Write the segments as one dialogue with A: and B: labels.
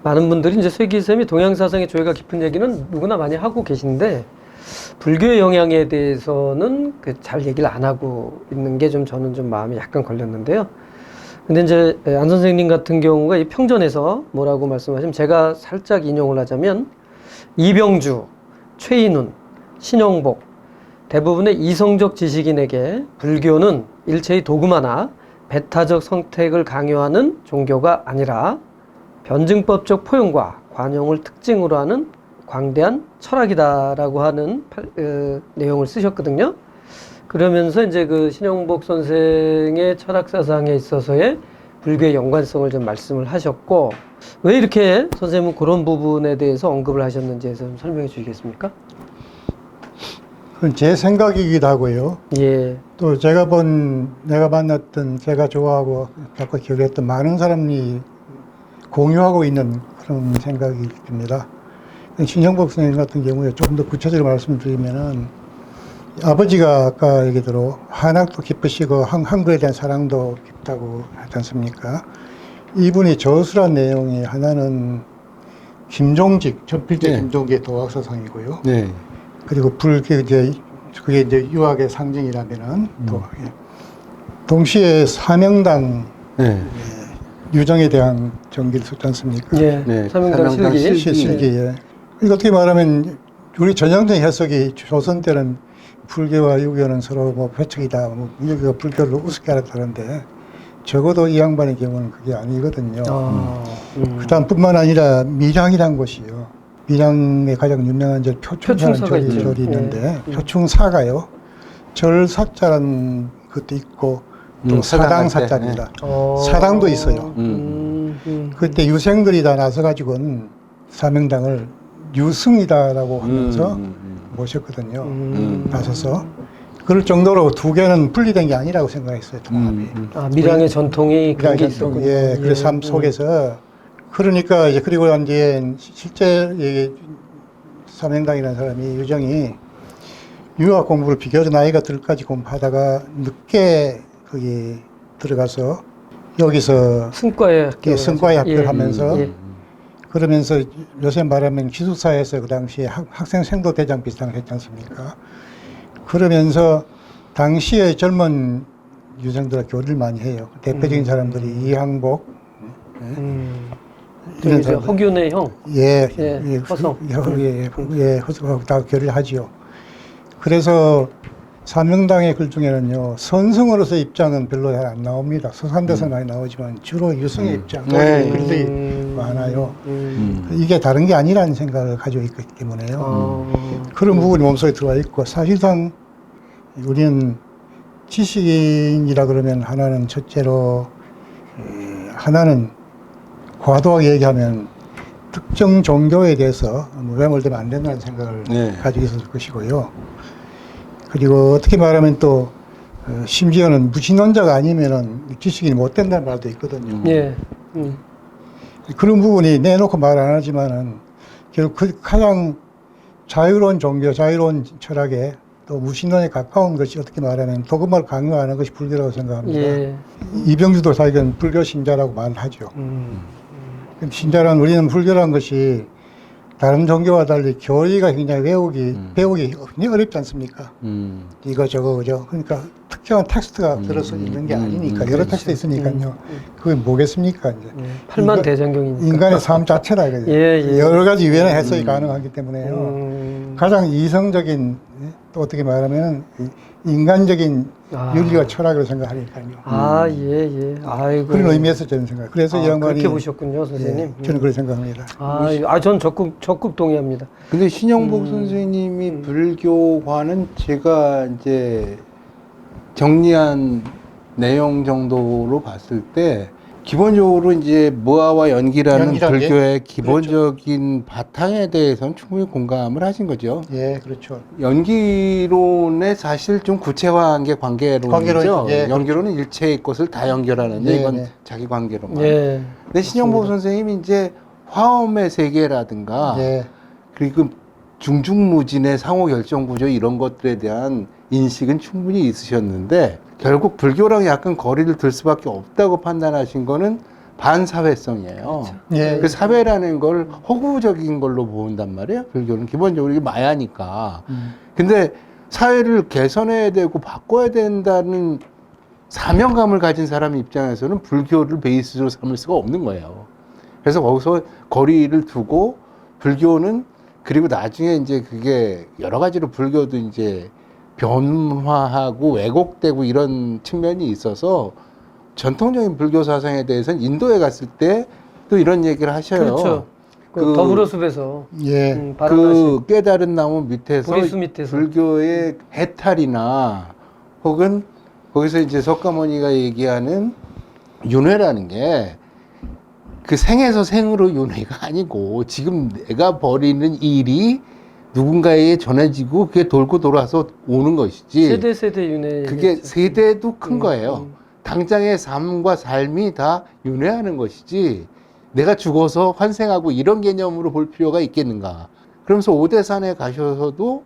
A: 많은 분들이 이제 쇠기쌤이 동양사상의 조예가 깊은 얘기는 누구나 많이 하고 계신데 불교의 영향에 대해서는 잘 얘기를 안 하고 있는 게 좀 저는 좀 마음이 약간 걸렸는데요. 근데 이제 안 선생님 같은 경우가 이 평전에서 뭐라고 말씀하시면 제가 살짝 인용을 하자면 이병주, 최인훈, 신영복 대부분의 이성적 지식인에게 불교는 일체의 도구마나 배타적 선택을 강요하는 종교가 아니라 변증법적 포용과 관용을 특징으로 하는 광대한 철학이다라고 하는 내용을 쓰셨거든요. 그러면서 이제 그 신영복 선생의 철학 사상에 있어서의 불교의 연관성을 좀 말씀을 하셨고, 왜 이렇게 선생님은 그런 부분에 대해서 언급을 하셨는지에 좀 설명해 주시겠습니까?
B: 그건 제 생각이기도 하고요.
A: 예.
B: 또 내가 만났던, 제가 좋아하고 자꾸 기억했던 많은 사람이 공유하고 있는 그런 생각이 듭니다. 신영복 선생님 같은 경우에 조금 더 구체적으로 말씀드리면은, 아버지가 아까 얘기대로 한학도 깊으시고 한글에 대한 사랑도 깊다고 하지 않습니까? 이분이 저술한 내용이 하나는 김종직, 전필제
C: 네.
B: 김종직의 도학사상이고요.
C: 네.
B: 그리고 그게 이제 유학의 상징이라면은 또 동시에 사명당
C: 네.
B: 유정에 대한 정기를 썼지 않습니까?
A: 예.
C: 네.
A: 사명당
C: 사명당
A: 실기.
B: 실기에. 이거 어떻게 말하면 우리 전형적인 해석이 조선 때는 불교와 유교는 서로 뭐 배척이다, 뭐 유교가 불교를 우습게 알았다는데 적어도 이 양반의 경우는 그게 아니거든요. 그다음 뿐만 아니라 밀양이라는 곳이요. 밀양의 가장 유명한 절
A: 표충사가
B: 표충사라는 절이 있는데 표충사가요. 절사자라는 것도 있고 또 사당사자입니다. 사당도 있어요. 그때 유생들이 다 나서가지고는 사명당을 유승이다라고 하면서 모셨거든요. 나서서 그럴 정도로 두 개는 분리된 게 아니라고 생각했어요. 통합이.
A: 아, 밀양의 전통이 그런 게 있었군요.
B: 예, 그 삶 속에서 그러니까 이제 그리고 이제 실제 사명당이라는 사람이 유정이 유학 공부를 비교적 나이가 들까지 공부하다가 늦게 거기 들어가서 여기서 승과에 합격을 하면서 그러면서 요새 말하면 기숙사에서 그 당시에 학생 생도 대장 비슷한 거 했지 않습니까? 그러면서 당시에 젊은 유생들과 교류를 많이 해요. 대표적인 사람들이 이항복,
A: 이런 사람, 허균의 형, 허성,
B: 허성하고 다 교류를 하지요. 그래서 사명당의 글 중에는요, 선승으로서 입장은 별로 잘 안 나옵니다. 서산대서 많이 나오지만 주로 유승의 입장, 글들이 많아요. 이게 다른 게 아니라는 생각을 가지고 있기 때문에요. 그런 부분이 몸속에 들어와 있고, 사실상 우리는 지식인이라 그러면 하나는 첫째로, 하나는 과도하게 얘기하면 특정 종교에 대해서 매몰되면 안 된다는 생각을 가지고 있었을 것이고요. 그리고 어떻게 말하면 또 심지어는 무신론자가 아니면은 지식인이 못 된다는 말도 있거든요. 그런 부분이 내놓고 말 안 하지만은 결국 그 가장 자유로운 종교, 자유로운 철학에 또 무신론에 가까운 것이 어떻게 말하면 도그마를 강요하는 것이 불교라고 생각합니다. 이병주도 자기는 불교 신자라고 말하죠. 신자란 우리는 불교라는 것이 다른 종교와 달리 교리가 굉장히 배우기 굉장히 어렵지 않습니까? 이거 저거 그죠? 그러니까 특정한 텍스트가 들어서 있는 게 아니니까 여러 텍스트 있으니까요. 그게 뭐겠습니까? 이제
A: 팔만 대장경이니까
B: 인간의 삶 자체라 이거죠. 여러 가지 유연한 해석이 가능하기 때문에요. 가장 이성적인 또 어떻게 말하면 인간적인 윤리와 철학으로 생각하니까요.
A: 아이고.
B: 그런 의미에서 저는 생각. 그래서 이 양반이
A: 그렇게 보셨군요, 선생님.
B: 저는 그렇게 생각합니다.
A: 전 적극 동의합니다.
C: 근데 신영복 선생님이 불교과는 제가 이제 정리한 내용 정도로 봤을 때 기본적으로 이제 무아와 연기라는 불교의 기본적인 바탕에 대해서는 충분히 공감을 하신 거죠.
B: 예, 그렇죠.
C: 연기론에 사실 좀 구체화한 게 관계론이죠. 연기론은 일체의 것을 다 연결하는데 이건 자기 관계론만. 근데 신영복 선생님이 이제 화엄의 세계라든가 그리고 중중무진의 상호 결정 구조 이런 것들에 대한 인식은 충분히 있으셨는데 결국 불교랑 약간 거리를 둘 수밖에 없다고 판단하신 거는 반사회성이에요.
A: 그렇죠.
B: 예.
C: 그 사회라는 걸 허구적인 걸로 본단 말이에요. 불교는 기본적으로 이게 마야니까. 근데 사회를 개선해야 되고 바꿔야 된다는 사명감을 가진 사람 입장에서는 불교를 베이스로 삼을 수가 없는 거예요. 그래서 거기서 거리를 두고 불교는 그리고 나중에 이제 그게 여러 가지로 불교도 이제 변화하고 왜곡되고 이런 측면이 있어서 전통적인 불교 사상에 대해서는 인도에 갔을 때 또 이런 얘기를 하셔요.
A: 그렇죠. 그 더불어숲에서
B: 예.
C: 그 깨달은 나무 밑에서
A: 보리수 밑에서.
C: 불교의 해탈이나 혹은 거기서 이제 석가모니가 얘기하는 윤회라는 게 그 생에서 생으로 윤회가 아니고 지금 내가 벌이는 일이 누군가에게 전해지고 그게 돌고 돌아서 오는 것이지.
A: 세대 윤회.
C: 그게
A: 얘기했죠.
C: 세대도 큰 거예요. 당장의 삶과 삶이 다 윤회하는 것이지 내가 죽어서 환생하고 이런 개념으로 볼 필요가 있겠는가. 그러면서 오대산에 가셔서도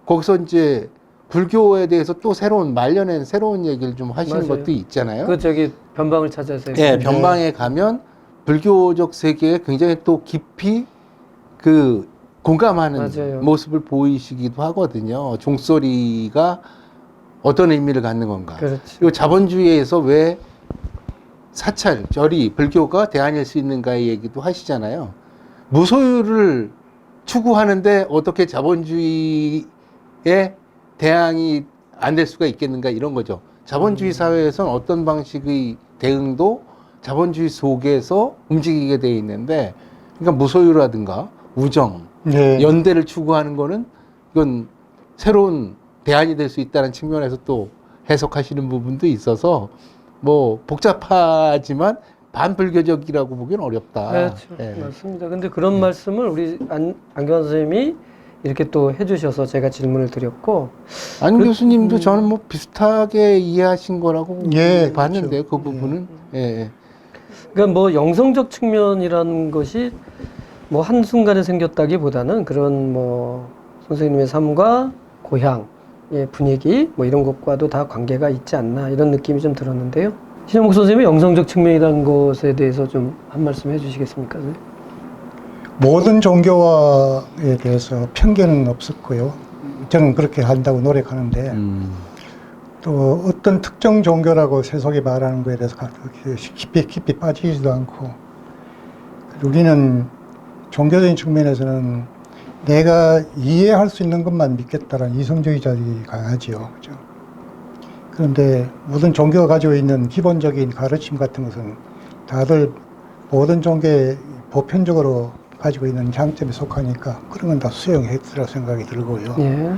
C: 거기서 이제 불교에 대해서 또 말려낸 새로운 얘기를 좀 하시는
A: 맞아요.
C: 것도 있잖아요.
A: 그 저기 변방을 찾아서.
C: 예, 변방에 가면 불교적 세계에 굉장히 또 깊이 그 공감하는
A: 맞아요.
C: 모습을 보이시기도 하거든요. 종소리가 어떤 의미를 갖는 건가.
A: 그렇지.
C: 그리고 자본주의에서 왜 사찰, 절이, 불교가 대안일 수 있는가의 얘기도 하시잖아요. 무소유를 추구하는데 어떻게 자본주의에 대항이 안 될 수가 있겠는가 이런 거죠. 자본주의 사회에서는 어떤 방식의 대응도 자본주의 속에서 움직이게 돼 있는데, 그러니까 무소유라든가 우정,
B: 네.
C: 연대를 추구하는 거는 이건 새로운 대안이 될 수 있다는 측면에서 또 해석하시는 부분도 있어서 뭐 복잡하지만 반불교적이라고 보기는 어렵다.
A: 그렇죠.
C: 예.
A: 맞습니다. 근데 그런 말씀을 우리 안경환 선생님이 이렇게 또 해주셔서 제가 질문을 드렸고.
C: 안 교수님도 저는 뭐 비슷하게 이해하신 거라고
B: 예,
C: 봤는데요.
B: 그렇죠.
C: 그 부분은. 예.
A: 그러니까 뭐 영성적 측면이라는 것이 뭐 한순간에 생겼다기보다는 그런 뭐 선생님의 삶과 고향의 분위기 뭐 이런 것과도 다 관계가 있지 않나 이런 느낌이 좀 들었는데요. 신영복 선생님의 영성적 측면이라는 것에 대해서 좀 한 말씀 해주시겠습니까? 선생님?
B: 모든 종교에 대해서 편견은 없었고요. 저는 그렇게 한다고 노력하는데 또 어떤 특정 종교라고 세속이 말하는 거에 대해서 깊이 빠지지도 않고, 우리는 종교적인 측면에서는 내가 이해할 수 있는 것만 믿겠다라는 이성주의자들이 강하지요. 그죠? 그런데 모든 종교가 가지고 있는 기본적인 가르침 같은 것은 다들 모든 종교에 보편적으로 가지고 있는 장점에 속하니까 그런 건 다 수용했으라 생각이 들고요.
A: 예.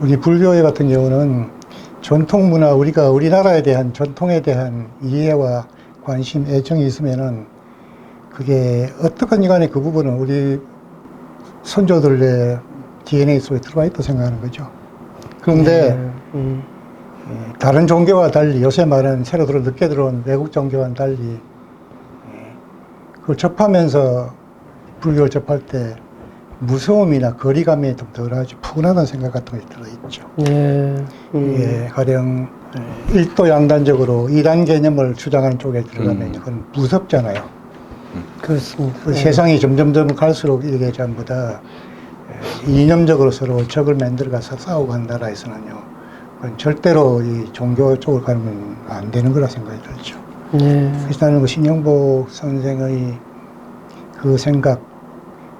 B: 우리 불교회 같은 경우는 전통 문화, 우리가 우리나라에 대한 전통에 대한 이해와 관심, 애정이 있으면은 그게 어떻게든 간에 그 부분은 우리 선조들의 DNA 속에 들어가 있다고 생각하는 거죠. 그런데 다른 종교와 달리, 요새 말하는 새로 늦게 들어온 외국 종교와는 달리 그걸 접하면서 불교를 접할 때 무서움이나 거리감이 좀 덜하죠. 푸근하다는 생각 같은 것이 들어있죠.
A: 예.
B: 예, 가령 일도 양단적으로 이단 개념을 주장하는 쪽에 들어가면 그건 무섭잖아요.
A: 그렇습니다.
B: 그 세상이 점점점 갈수록 이게 전부 다 이념적으로 서로 적을 만들어가서 싸우고 한 나라에서는요, 그건 절대로 이 종교 쪽을 가면 안 되는 거라 생각이 들죠.
A: 예.
B: 그래서 나는 그 신영복 선생의 그 생각,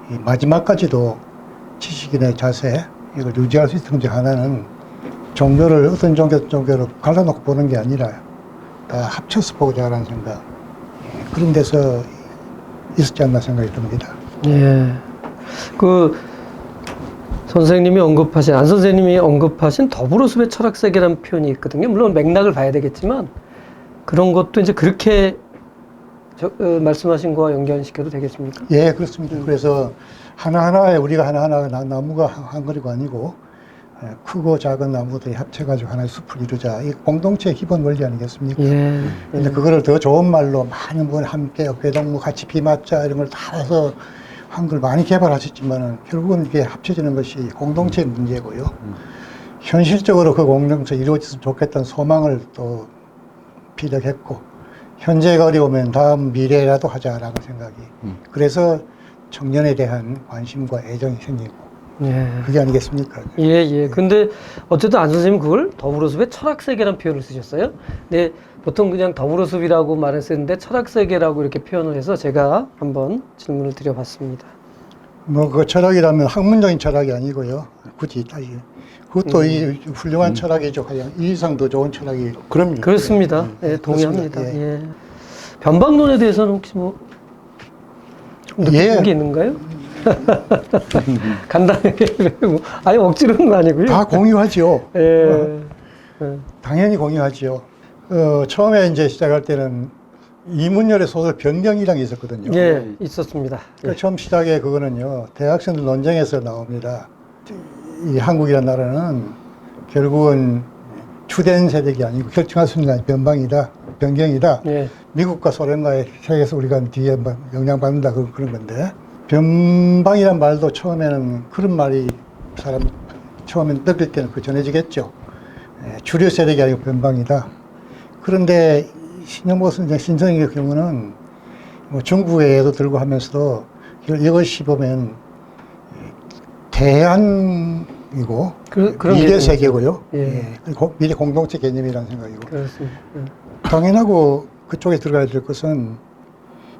B: 이 마지막까지도 지식인의 자세, 이걸 유지할 수 있는 중 하나는 종교를 어떤 종교를 갈라놓고 보는 게 아니라 다 합쳐서 보고자 하는 생각, 그런 데서 있었지 않나 생각이 듭니다.
A: 예. 그 선생님이 안 선생님이 언급하신 더불어숲의 철학세계라는 표현이 있거든요. 물론 맥락을 봐야 되겠지만 그런 것도 이제 그렇게 말씀하신 거와 연결시켜도 되겠습니까?
B: 예, 그렇습니다. 그래서 하나하나에 우리가 하나하나 나무가 한 그루가 아니고 크고 작은 나무들이 합쳐가지고 하나의 숲을 이루자. 이 공동체의 기본 원리 아니겠습니까?
A: 예.
B: 근데 그거를 더 좋은 말로 많은 분 함께 어깨동무 같이 비 맞자 이런 걸 다 해서 한 걸 많이 개발하셨지만은 결국은 이게 합쳐지는 것이 공동체의 문제고요. 현실적으로 그 공동체 이루어졌으면 좋겠다는 소망을 또 피력했고, 현재가 어려우면 다음 미래라도 하자라는 생각이. 그래서 청년에 대한 관심과 애정이 생기고.
A: 예.
B: 그게 아니겠습니까?
A: 예, 예. 근데 어쨌든 안 선생님 그걸 더불어숲의 철학세계라는 표현을 쓰셨어요. 근데 보통 그냥 더불어숲이라고 말을 쓰는데 철학세계라고 이렇게 표현을 해서 제가 한번 질문을 드려봤습니다.
B: 뭐, 그 철학이라면 학문적인 철학이 아니고요. 굳이 따지면. 그것도 이 훌륭한 철학이죠. 가장 이 이상 더 좋은 철학이.
C: 그럼요.
A: 그렇습니다. 예, 동의합니다.
B: 그렇습니다.
A: 예. 변방론에 대해서는 혹시 뭐 느끼는 게 있는가요? 간단하게 뭐, 아니 억지로는 아니고요.
B: 다 공유하죠.
A: 예.
B: 당연히 공유하죠. 처음에 이제 시작할 때는 이문열의 소설 변경이라는 게 있었거든요.
A: 예, 있었습니다.
B: 그러니까 처음 시작에 그거는요, 대학생들 논쟁에서 나옵니다. 이 한국이라는 나라는 결국은 주된 세력이 아니고 결정할 수 있는 변방이다, 변경이다.
A: 예.
B: 미국과 소련과의 세계에서 우리가 뒤에 영향받는다 그런 건데, 변방이란 말도 처음에는 그런 말이 사람 처음에 느낄 때는 그 전해지겠죠. 주류 세력이 아니고 변방이다. 그런데 신영보 선생, 신선생의 경우는 뭐 중국에도 들고 하면서도 이것이 보면 대안이고 미래 세계고요.
A: 예.
B: 미래 공동체 개념이라는 생각이고.
A: 그렇습니다.
B: 당연하고 그쪽에 들어가야 될 것은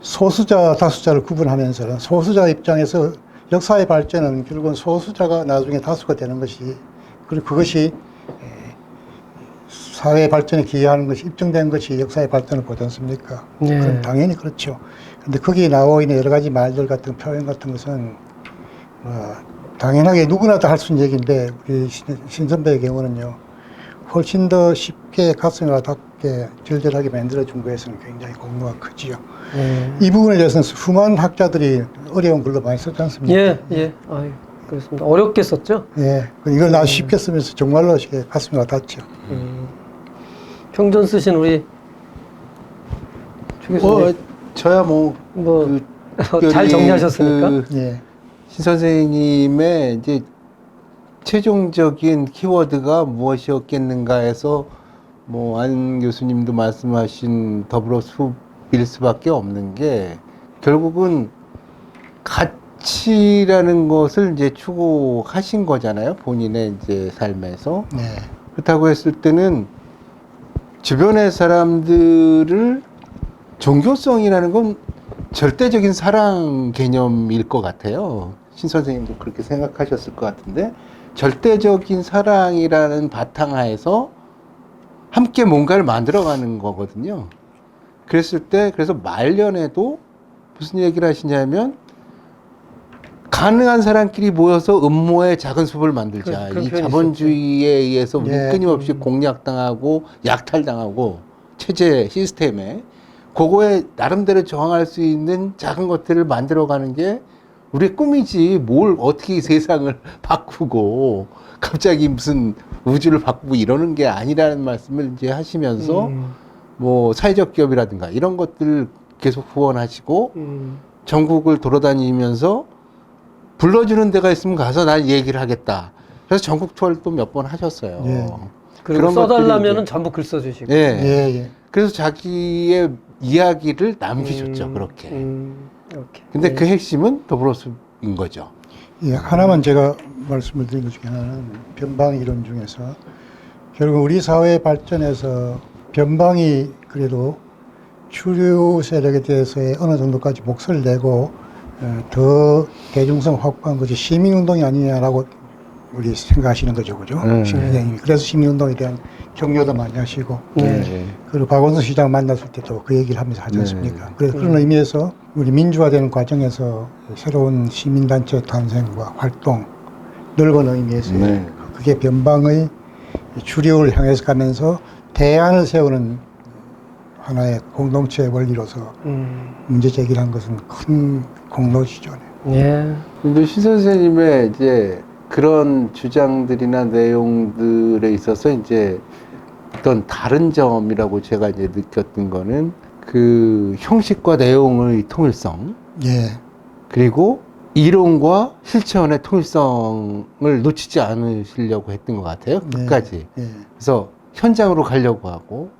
B: 소수자, 다수자를 구분하면서 소수자 입장에서 역사의 발전은 결국은 소수자가 나중에 다수가 되는 것이, 그리고 그것이 사회 발전에 기여하는 것이 입증된 것이 역사의 발전을 보지 않습니까?
A: 네.
B: 그럼 당연히 그렇죠. 근데 거기에 나와 있는 여러 가지 말들 같은 표현 같은 것은 당연하게 누구나 다 할 수 있는 얘기인데 우리 신 선배의 경우는요, 훨씬 더 쉽게 가슴에 와닿게 절절하게 만들어준 거에서는 굉장히 공로가 크지요. 이 부분에 대해서는 수많은 학자들이 어려운 글로 많이 썼지 않습니까?
A: 예, 예. 아유, 그렇습니다. 어렵게 썼죠?
B: 예. 이걸 아주 쉽게 쓰면서 정말로 가슴에 와닿죠.
A: 평전 쓰신 우리 최 교수님.
C: 저야
A: 잘 정리하셨습니까?
B: 예.
C: 신 선생님의 이제 최종적인 키워드가 무엇이었겠는가 해서 뭐 안 교수님도 말씀하신 더불어숲일 수밖에 없는 게, 결국은 가치라는 것을 이제 추구하신 거잖아요, 본인의 이제 삶에서.
B: 네.
C: 그렇다고 했을 때는 주변의 사람들을 종교성이라는 건 절대적인 사랑 개념일 것 같아요. 신 선생님도 그렇게 생각하셨을 것 같은데, 절대적인 사랑이라는 바탕하에서 함께 뭔가를 만들어가는 거거든요. 그랬을 때, 그래서 말년에도 무슨 얘기를 하시냐면, 가능한 사람끼리 모여서 음모의 작은 숲을 만들자. 이 자본주의에 의해서 우리 끊임없이 공략당하고 약탈당하고 체제 시스템에, 그거에 나름대로 저항할 수 있는 작은 것들을 만들어가는 게 우리의 꿈이지, 뭘 어떻게 이 세상을 바꾸고 갑자기 무슨 우주를 바꾸고 이러는 게 아니라는 말씀을 이제 하시면서 뭐 사회적 기업이라든가 이런 것들을 계속 후원하시고 전국을 돌아다니면서 불러주는 데가 있으면 가서 난 얘기를 하겠다. 그래서 전국 투어를 또 몇 번 하셨어요.
B: 예.
A: 그리고 써달라면은 전부 글 써주시고.
C: 예.
B: 예.
C: 그래서 자기의 이야기를 남기셨죠, 그렇게.
A: 이렇게.
C: 근데 그 핵심은 더불어숲인 거죠.
B: 예, 하나만 제가 말씀을 드린 것 중에 하나는 변방 이론 중에서 결국 우리 사회 발전에서 변방이 그래도 주류 세력에 대해서의 어느 정도까지 목소리를 내고 더 대중성 확보한 것이 시민운동이 아니냐라고 우리 생각하시는 거죠, 그죠? 선생님이. 그래서 시민운동에 대한 격려도 많이 하시고, 그리고 박원순 시장 만났을 때도 그 얘기를 하면서 하지 않습니까? 그래서 그런 의미에서 우리 민주화되는 과정에서 새로운 시민단체 탄생과 활동, 넓은 의미에서 그게 변방의 주류를 향해서 가면서 대안을 세우는 하나의 공동체 원리로서 문제 제기를 한 것은 큰 공로시죠.
A: 예.
C: 근데 신 선생님의 이제 그런 주장들이나 내용들에 있어서 이제 어떤 다른 점이라고 제가 이제 느꼈던 거는 그 형식과 내용의 통일성, 그리고 이론과 실천의 통일성을 놓치지 않으시려고 했던 것 같아요. 끝까지. 그래서 현장으로 가려고 하고,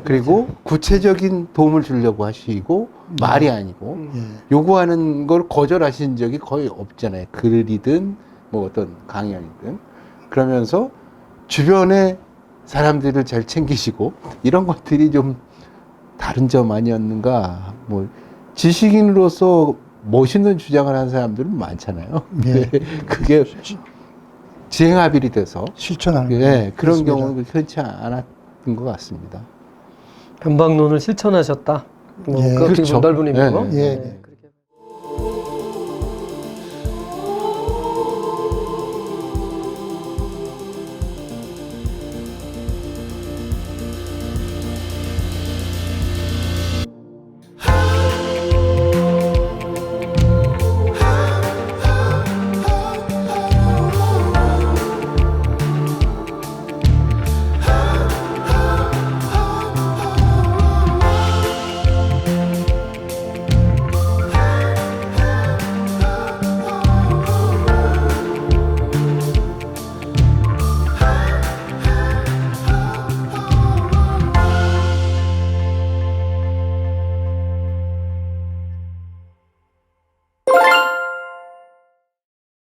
C: 그리고 구체적인 도움을 주려고 하시고 말이 아니고
B: 예.
C: 요구하는 걸 거절하신 적이 거의 없잖아요. 글이든 뭐 어떤 강연이든. 그러면서 주변에 사람들을 잘 챙기시고 이런 것들이 좀 다른 점 아니었는가. 뭐 지식인으로서 멋있는 주장을 하는 사람들은 많잖아요.
B: 예.
C: 근데 그게 지행합일이 돼서
B: 실천하는
C: 예, 그런
B: 그렇습니다.
C: 경우는 흔치 않았던 것 같습니다.
A: 변방론을 실천하셨다. 뭐
B: 예.
A: 그렇게
C: 그렇죠.
A: 넓은 의미로.
C: 예,
B: 예.